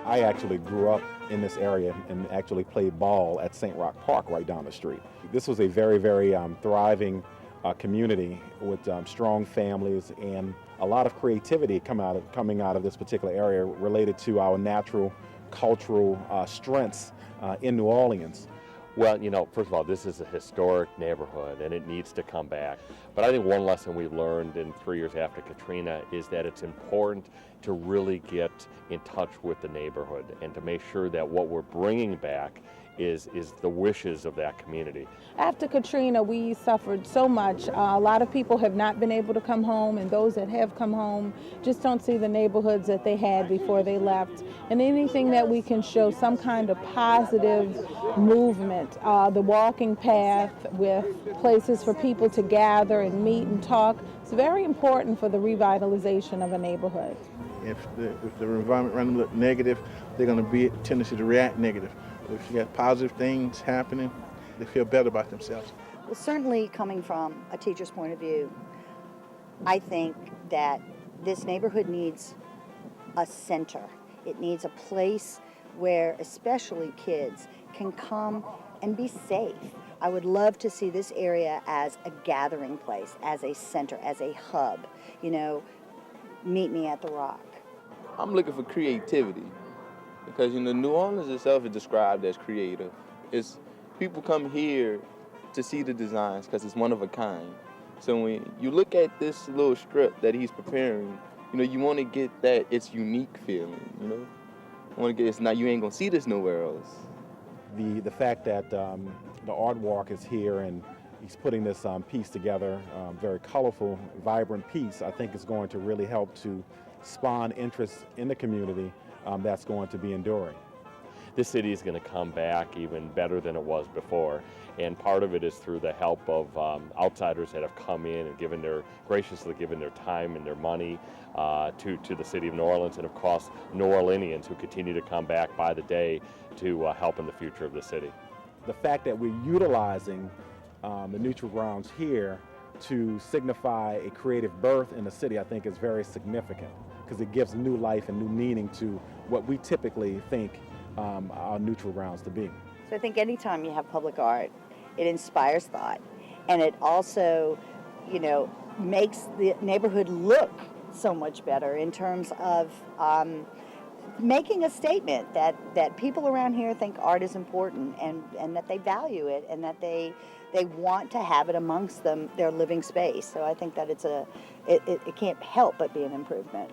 I actually grew up in this area and actually played ball at St. Roch Park right down the street. This was a very, very thriving community with strong families and a lot of creativity coming out of this particular area related to our natural cultural strengths in New Orleans. Well, first of all, this is a historic neighborhood and it needs to come back. But I think one lesson we've learned in 3 years after Katrina is that it's important to really get in touch with the neighborhood and to make sure that what we're bringing back is the wishes of that community. After Katrina, we suffered so much. A lot of people have not been able to come home, and those that have come home just don't see the neighborhoods that they had before they left. And anything that we can show some kind of positive movement, the walking path with places for people to gather and meet and talk, it's very important for the revitalization of a neighborhood. If the environment around them look negative, they're going to be a tendency to react negative. If you got positive things happening, they feel better about themselves. Well, certainly coming from a teacher's point of view, I think that this neighborhood needs a center. It needs a place where especially kids can come and be safe. I would love to see this area as a gathering place, as a center, as a hub. Meet me at the Roch. I'm looking for creativity because, New Orleans itself is described as creative. People come here to see the designs because it's one of a kind. So when you look at this little strip that he's preparing, you want to get its unique feeling, You want to get you ain't gonna see this nowhere else. The fact that the Art Walk is here and he's putting this piece together, very colorful, vibrant piece, I think is going to really help to spawn interest in the community that's going to be enduring. This city is going to come back even better than it was before, and part of it is through the help of outsiders that have come in and graciously given their time and their money to the city of New Orleans, and of course New Orleanians who continue to come back by the day to help in the future of the city. The fact that we're utilizing the neutral grounds here to signify a creative birth in the city, I think is very significant because it gives new life and new meaning to what we typically think our neutral grounds to be. So I think anytime you have public art, it inspires thought, and it also, makes the neighborhood look so much better in terms of making a statement that people around here think art is important and that they value it and that they want to have it amongst them, their living space. So I think that it can't help but be an improvement.